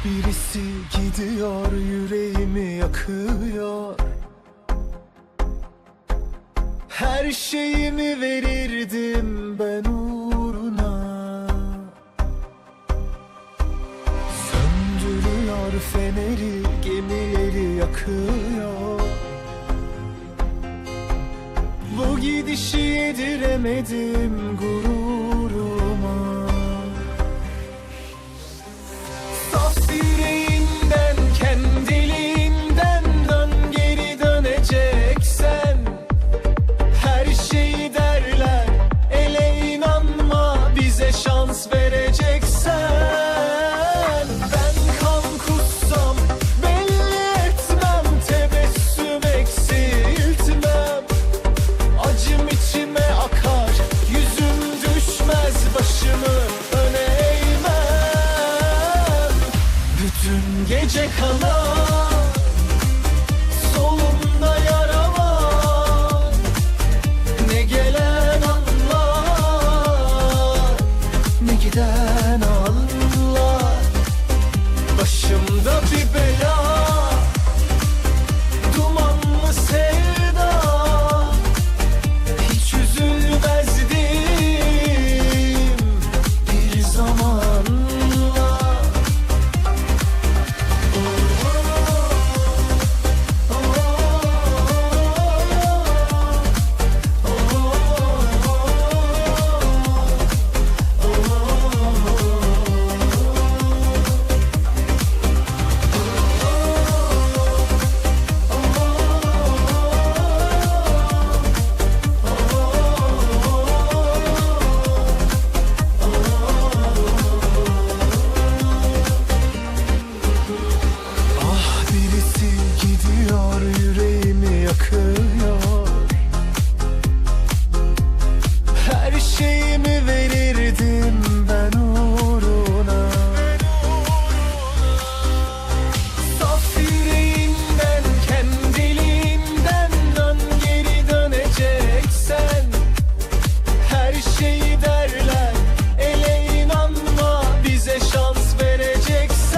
Birisi gidiyor, yüreğimi yakıyor. Her şeyimi verirdim ben uğruna. Söndürüyor feneri, gemileri yakıyor. Bu gidişi yediremedim gururuma. Saf yüreğinden, kendiliğinden dön, geri döneceksen. Her şeyi derler, ele inanma, bize şans vereceksen. Ben kan kussam belli etmem, tebessüm eksiltmem. Acım içime akar, yüzüm düşmez, başımı öne eğmem. Bütün gece kalan solumda yara var. Ne gelen anlar, ne giden anlar. Başımda bir bela, dumanlı sevda. Hiç üzülmezdim bir zamanla. Ah, birisi gidiyor, yüreğimi yakıyor. Her şeyimi verirdim ben uğruna. Saf yüreğinden, kendiliğinden dön, geri döneceksen. Her şeyi derler, ele inanma, bize şans vereceksen.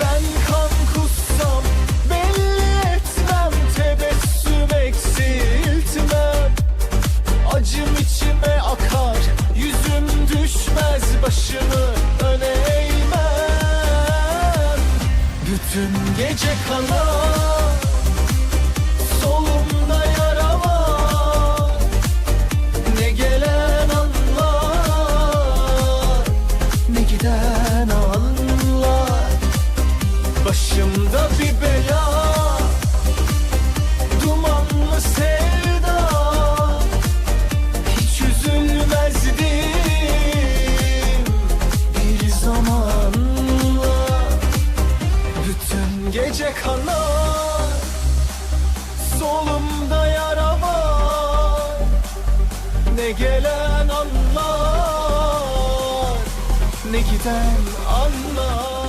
Ben kan kussam belli etmem, tebessüm eksiltmem. Acım içime akar, yüzüm düşmez, başımı öne eğmem. Bütün gece kalan solumda yara var. Ne gelen anlar, ne giden anlar. Başımda bir bela, dumanlı sevda. Hiç üzülmezdim bir zamanla. Bütün gece kanar, solumda yara var. Ne gelen anlar, ne giden anlar.